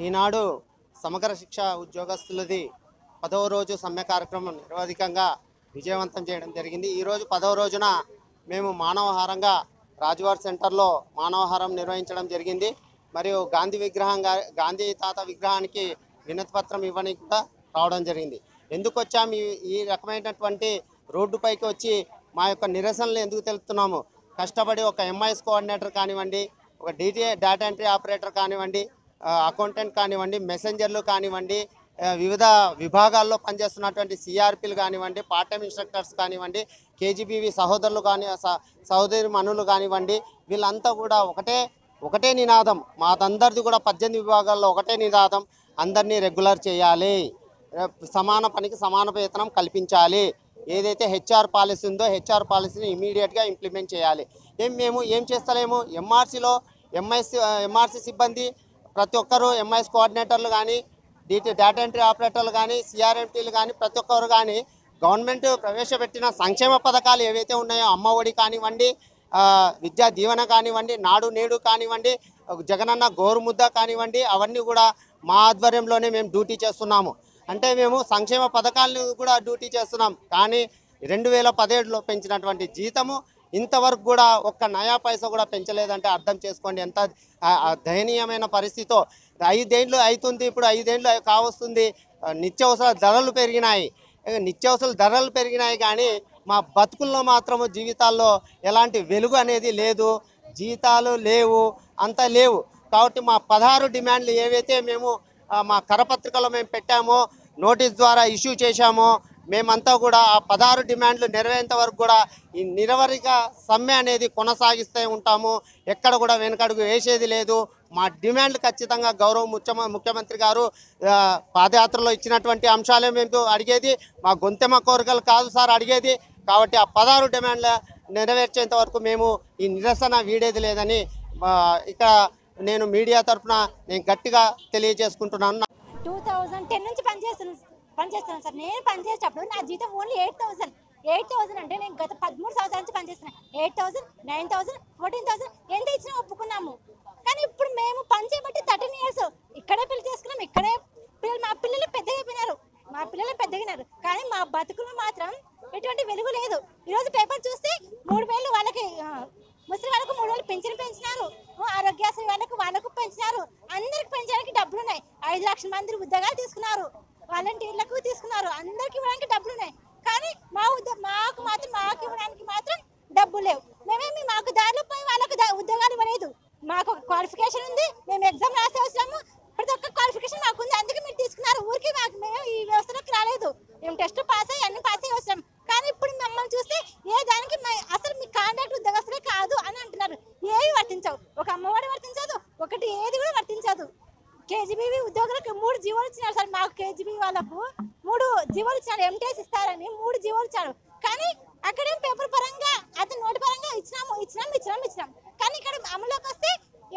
ఈనాడు సమగ్ర శిక్ష ఉద్యోగస్తులది 10వ రోజు సమ్మె కార్యక్రమం నిర్వధికంగా విజయవంతం చేయడం జరిగింది। ఈ రోజు 10వ రోజున మేము మానవహారంగా రాజవార్ సెంటర్లో మానవహారం నిర్వహించడం జరిగింది। మరియు గాంధీ తాత విగ్రహానికి వినతి పత్రం ఇవ్వడానికి కూడా రావడం జరిగింది। ఎందుకు వచ్చాము ఈ రకమైనటువంటి రోడ్డుపైకి వచ్చి మా యొక్క నిరసనలు ఎందుకు తెలుపుతున్నాము? కష్టపడి ఒక ఎంఐఎస్ కోఆర్డినేటర్ కానివ్వండి, ఒక డేటా ఎంట్రీ ఆపరేటర్ కానివ్వండి, అకౌంటెంట్ కానివ్వండి, మెసెంజర్లు కానివ్వండి, వివిధ విభాగాల్లో పనిచేస్తున్నటువంటి సిఆర్పీలు కానివ్వండి, పార్ట్ టైం ఇన్స్ట్రక్టర్స్ కానివ్వండి, కేజీబీవి సహోదరులు సహోదరి మనులు కానివ్వండి, వీళ్ళంతా కూడా ఒకటే నినాదం। మాదందరిది కూడా 18 విభాగాల్లో ఒకటే నినాదం, అందరినీ రెగ్యులర్ చేయాలి, సమాన పనికి సమాన వేతనం కల్పించాలి। ఏదైతే హెచ్ఆర్ పాలసీ ఉందో హెచ్ఆర్ పాలసీని ఇమీడియట్గా ఇంప్లిమెంట్ చేయాలి। మేము ఏం చేస్తలేము? ఎంఆర్సీ సిబ్బంది ప్రతి ఒక్కరు, ఎంఐఎస్ కోఆర్డినేటర్లు కానీ, డేటా ఎంట్రీ ఆపరేటర్లు కానీ, సిఆర్ఎంటీలు కానీ, ప్రతి ఒక్కరు కానీ గవర్నమెంట్ ప్రవేశపెట్టిన సంక్షేమ పథకాలు ఏవైతే ఉన్నాయో, అమ్మ ఒడి కానివ్వండి, విద్యా దీవెన కానివ్వండి, నాడు నేడు కానివ్వండి, జగనన్న గోరుముద్ద కానివ్వండి, అవన్నీ కూడా మా ఆధ్వర్యంలోనే మేము డ్యూటీ చేస్తున్నాము। అంటే మేము సంక్షేమ పథకాలను కూడా డ్యూటీ చేస్తున్నాం, కానీ 2017లో పెంచినటువంటి జీతము ఇంతవరకు కూడా ఒక్క నయా పైసా కూడా పెంచలేదంటే అర్థం చేసుకోండి ఎంత దయనీయమైన పరిస్థితితో। 5 ఏళ్ళు అవుతుంది, ఇప్పుడు 5 ఏళ్ళు కావస్తుంది, నిత్యావసర ధరలు పెరిగినాయి కానీ మా బతుకుల్లో మాత్రము జీవితాల్లో ఎలాంటి వెలుగు అనేది లేదు, జీతాలు లేవు, అంత లేవు। కాబట్టి మా 16 డిమాండ్లు ఏవైతే మేము మా కరపత్రికలో మేము పెట్టామో, నోటీస్ ద్వారా ఇష్యూ చేశామో, మేమంతా కూడా ఆ 16 డిమాండ్లు నెరవేరేంత వరకు కూడా ఈ నిరవధిక సమ్మె అనేది కొనసాగిస్తూ ఉంటాము, ఎక్కడ కూడా వెనకడుగు వేసేది లేదు। మా డిమాండ్లు ఖచ్చితంగా గౌరవ ముఖ్యమంత్రి గారు పాదయాత్రలో ఇచ్చినటువంటి అంశాలే మేము అడిగేది, మా గొంతెమ్మ కోరికలు కాదు సార్ అడిగేది। కాబట్టి ఆ 16 డిమాండ్ల నెరవేర్చేంత వరకు మేము ఈ నిరసన వీడేది లేదని ఇక్కడ నేను మీడియా తరఫున నేను గట్టిగా తెలియజేసుకుంటున్నాను। 2010 నుంచి పనిచేస్తున్నాను సార్। నేను పనిచేసేటప్పుడు నా జీతం ఓన్లీ 8,000 అంటే నేను గత 13 సంవత్సరాల నుంచి పనిచేస్తున్నాను। 8,000, 9,000, 14,000 ఎంత ఇచ్చినా ఒప్పుకున్నాము, కానీ ఇప్పుడు మేము పని చేయబట్టి 13 years ఇక్కడే పెళ్లి చేసుకున్నాం, ఇక్కడే మా పిల్లలు పెద్దగినారు, కానీ మా బతుకులు మాత్రం ఎటువంటి వెలుగు లేదు। ఈరోజు పేపర్ చూస్తే 3,000 వాళ్ళకి, ముసలి వాళ్ళకు 3,000 పెన్షన్ పెంచినారు, ఆరోగ్యశ్రీ వాళ్ళకు పెంచినారు, అందరికి పెంచడానికి డబ్బులు ఉన్నాయి। 5 లక్షల మంది ఉద్యోగాలు తీసుకున్నారు, వాలంటీర్లకు తీసుకున్నారు, అందరికి ఇవ్వడానికి డబ్బులు ఉన్నాయి, కానీ మాకు ఇవ్వడానికి మాత్రం డబ్బులు లేవు। మాకు దారిలో పోయి వాళ్ళకు ఉద్యోగాలు ఇవ్వలేదు। మాకు క్వాలిఫికేషన్ ఉంది, మేము ఎగ్జామ్ రాసే వచ్చాము, ప్రతి ఒక్క క్వాలిఫికేషన్ మాకు ఉంది, అందుకే మీరు తీసుకున్నారు, ఊరికి మేము ఈ వ్యవస్థలోకి రాలేదు, మేము టెస్ట్ పాస్ అయ్యి అన్ని పాస్ అయ్యి వచ్చాము, కానీ ఇప్పుడు మమ్మల్ని చూస్తే ఏ దానికి అసలు మీ కాంట్రాక్ట్ ఉద్యోగస్తులే కాదు అని అంటున్నారు। ఏవి వర్తించవు, ఒక అమ్మఒడి వర్తించదు, ఒకటి ఏది కూడా వర్తించదు। కేజీబీవీ ఉద్యోగులకు 3 జీవోలు ఇచ్చినారు సార్, మాకు కేజీబీ వాళ్ళకు 3 జీవోలు ఇచ్చినారు, ఎంటీఎస్ ఇస్తారని 3 జీవోలు ఇచ్చారు, కానీ అక్కడేం పేపర్ పరంగా అతని నోటి పరంగా ఇచ్చినాం, కానీ ఇక్కడ అమలులోకి వస్తే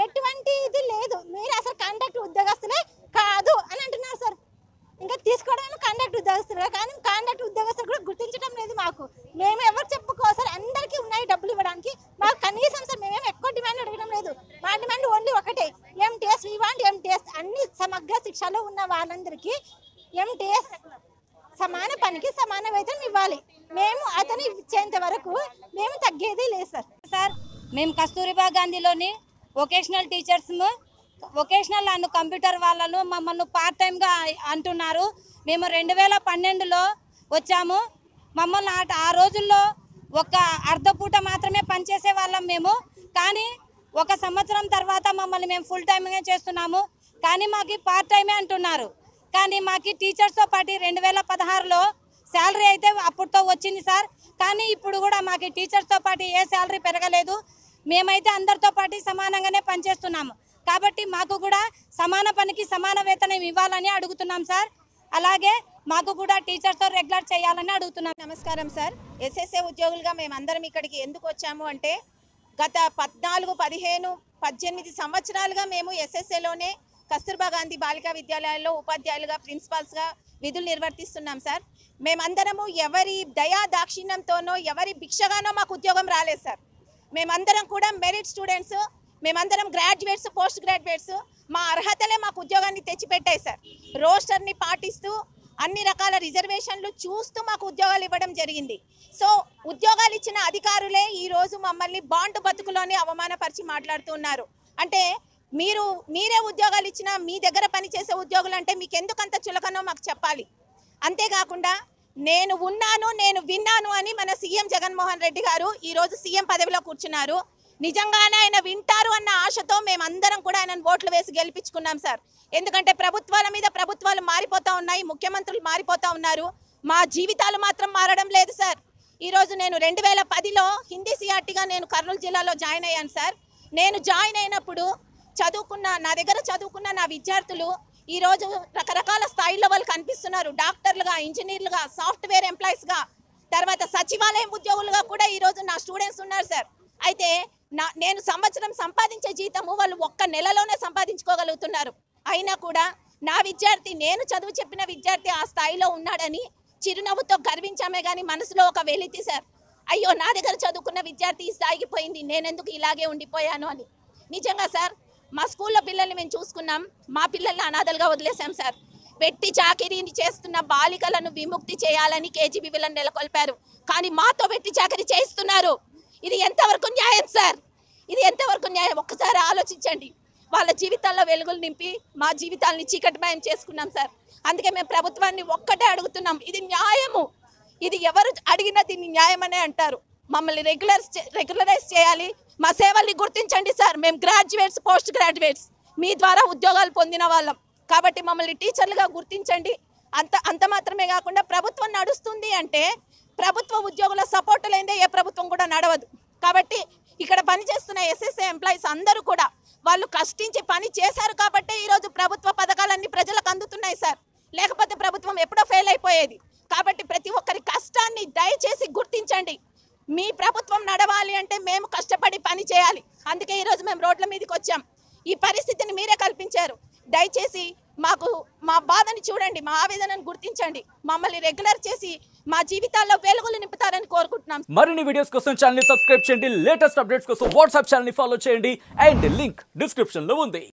ఎటువంటి ఇది లేదు, మీరు అసలు కాంట్రాక్ట్ ఉద్యోగస్తులే కాదు అని అంటున్నారు సార్। ఇంకా తీసుకోవడానికి కాంట్రాక్ట్ ఉద్యోగస్తులు, కానీ కాంట్రాక్ట్ ఉద్యోగస్తులు కూడా గుర్తించడం లేదు మాకు। మేము ఎవరు చెప్పుకో సార్, అందరికీ ఉన్నాయి డబ్బులు ఇవ్వడానికి, మాకు కనీసం సార్ మేమేం ఎక్కువ డిమాండ్ అడగడం లేదు, మా డిమాండ్ ఓన్లీ ఒకటే, ఎంటీఎస్, వీ వాంట్ ఎంటీఎస్, అన్ని సమగ్ర శిక్షలో ఉన్న వాళ్ళందరికీ ఎంటీఎస్, సమాన పనికి సమాన వేతనం ఇవ్వాలి, మేము అతను ఇచ్చేంత వరకు మేము తగ్గేది లేదు సార్। మేము కస్తూరిబా గాంధీలోని vocational teachers, vocational and computer వాళ్ళను మమ్మల్ని పార్ట్ టైంగా అంటున్నారు। మేము 2012లో వచ్చాము, మమ్మల్ని ఆ రోజుల్లో ఒక అర్ధపూట మాత్రమే పనిచేసే వాళ్ళం మేము, కానీ 1 సంవత్సరం తర్వాత మమ్మల్ని మేము ఫుల్ టైమ్గా చేస్తున్నాము, కానీ మాకు పార్ట్ టైమే అంటున్నారు। కానీ మాకు టీచర్స్తో పాటు 2016లో శాలరీ అయితే అప్పుడుతో వచ్చింది సార్, కానీ ఇప్పుడు కూడా మాకు టీచర్స్తో పాటు ఏ శాలరీ పెరగలేదు, మేమైతే అందరితో పాటు సమానంగానే పనిచేస్తున్నాము, కాబట్టి మాకు కూడా సమాన పనికి సమాన వేతనం ఇవ్వాలని అడుగుతున్నాం సార్। అలాగే మాకు కూడా టీచర్స్తో రెగ్యులర్ చేయాలని అడుగుతున్నాం। నమస్కారం సార్। ఎస్ఎస్ఏ ఉద్యోగులుగా మేమందరం ఇక్కడికి ఎందుకు వచ్చాము అంటే, గత 14, 15, 18 సంవత్సరాలుగా మేము ఎస్ఎస్ఏలోనే కస్తూర్బా గాంధీ బాలికా విద్యాలయాల్లో ఉపాధ్యాయులుగా, ప్రిన్సిపాల్స్గా విధులు నిర్వర్తిస్తున్నాం సార్। మేమందరము ఎవరి దయా దాక్షిణ్యంతోనో ఎవరి భిక్షగానో మాకు ఉద్యోగం రాలేదు సార్। మేమందరం కూడా మెరిట్ స్టూడెంట్స్, మేమందరం గ్రాడ్యుయేట్స్, పోస్ట్ గ్రాడ్యుయేట్స్. మా అర్హతలే మాకు ఉద్యోగాన్ని తెచ్చిపెట్టాయి సార్. రోస్టర్ని పాటిస్తూ అన్ని రకాల రిజర్వేషన్లు చూస్తూ మాకు ఉద్యోగాలు ఇవ్వడం జరిగింది. సో ఉద్యోగాలు ఇచ్చిన అధికారులే ఈరోజు మమ్మల్ని బాండ్ బతుకులోనే అవమానపరిచి మాట్లాడుతున్నారు. అంటే మీరే ఉద్యోగాలు ఇచ్చినా మీ దగ్గర పనిచేసే ఉద్యోగులు అంటే మీకు ఎందుకంత చులకనో మాకు చెప్పాలి. అంతేకాకుండా నేను ఉన్నాను, నేను విన్నాను అని మన సీఎం జగన్మోహన్ రెడ్డి గారు ఈరోజు సీఎం పదవిలో కూర్చున్నారు. నిజంగానే ఆయన వింటారు అన్న ఆశతో మేమందరం కూడా ఆయనను ఓట్లు వేసి గెలిపించుకున్నాం సార్. ఎందుకంటే ప్రభుత్వాల మీద ప్రభుత్వాలు మారిపోతూ ఉన్నాయి, ముఖ్యమంత్రులు మారిపోతూ ఉన్నారు, మా జీవితాలు మాత్రం మారడం లేదు సార్. ఈరోజు నేను 2010లో హిందీ సిఆర్టీగా నేను కర్నూలు జిల్లాలో జాయిన్ అయ్యాను సార్. నేను జాయిన్ అయినప్పుడు నా దగ్గర చదువుకున్న నా విద్యార్థులు ఈరోజు రకరకాల స్థాయిలో వాళ్ళు కనిపిస్తున్నారు. డాక్టర్లుగా, ఇంజనీర్లుగా, సాఫ్ట్వేర్ ఎంప్లాయీస్గా, తర్వాత సచివాలయం ఉద్యోగులుగా కూడా ఈరోజు నా స్టూడెంట్స్ ఉన్నారు సార్. అయితే నేను సంవత్సరం సంపాదించే జీతము వాళ్ళు ఒక్క నెలలోనే సంపాదించుకోగలుగుతున్నారు. అయినా కూడా నా విద్యార్థి, నేను చదువు చెప్పిన విద్యార్థి ఆ స్థాయిలో ఉన్నాడని చిరునవ్వుతో గర్వించామే కానీ మనసులో ఒక వెలితి సార్. అయ్యో నా దగ్గర చదువుకున్న విద్యార్థి ఈ స్థాయికి పోయింది, నేనెందుకు ఇలాగే ఉండిపోయాను అని. నిజంగా సార్ మా స్కూల్లో పిల్లల్ని మేము చూసుకున్నాం, మా పిల్లల్ని అనాథలుగా వదిలేసాం సార్. వెట్టి చాకిరీని చేస్తున్న బాలికలను విముక్తి చేయాలని కేజీబీవీలను నెలకొల్పారు, కానీ మాతో వెట్టి చాకిరీ చేయిస్తున్నారు. ఇది ఎంతవరకు న్యాయం సార్? ఇది ఎంతవరకు న్యాయం? ఒక్కసారి ఆలోచించండి. వాళ్ళ జీవితాల్లో వెలుగులు నింపి మా జీవితాలని చీకటిమయం చేసుకున్నాం సార్. అందుకే మేము ప్రభుత్వాన్ని ఒక్కటే అడుగుతున్నాం, ఇది న్యాయము. ఇది ఎవరు అడిగినా దీన్ని న్యాయమనే అంటారు. మమ్మల్ని రెగ్యులరైజ్ చేయాలి, మా సేవల్ని గుర్తించండి సార్. మేము గ్రాడ్యుయేట్స్, పోస్ట్ గ్రాడ్యుయేట్స్, మీ ద్వారా ఉద్యోగాలు పొందిన వాళ్ళం కాబట్టి మమ్మల్ని టీచర్లుగా గుర్తించండి. అంత మాత్రమే కాకుండా ప్రభుత్వం నడుస్తుంది అంటే ప్రభుత్వ ఉద్యోగుల సపోర్ట్ లేదే ఏ ప్రభుత్వం కూడా నడవదు. కాబట్టి ఇక్కడ పనిచేస్తున్న ఎస్ఎస్ఏ ఎంప్లాయీస్ అందరూ కూడా వాళ్ళు కష్టించి పని చేశారు కాబట్టి ఈరోజు ప్రభుత్వ పథకాలన్నీ ప్రజలకు అందుతున్నాయి సార్. లేకపోతే ప్రభుత్వం ఎప్పుడో ఫెయిల్ అయిపోయేది. కాబట్టి ప్రతి ఒక్కరి కష్టాన్ని దయచేసి గుర్తించండి. మీ ప్రభుత్వం నడవాలి అంటే మేము కష్టపడి పని చేయాలి. అందుకే ఈరోజు మేము రోడ్ల మీదకి వచ్చాం. ఈ పరిస్థితిని మీరే కల్పించారు. దయచేసి మా బాధని చూడండి, మా ఆవేదనను గుర్తించండి, మమ్మల్ని రెగ్యులర్ చేసి మా జీవితాల్లో వెలుగులు నింపుతారని కోరుకుంటున్నాం. మరిన్ని వీడియోస్ కోసం ఛానల్ ని సబ్స్క్రైబ్ చేయండి, లేటెస్ట్ అప్డేట్స్ కోసం వాట్సాప్ ఛానల్ ని ఫాలో చేయండి అండ్ లింక్ డిస్క్రిప్షన్ లో ఉంది.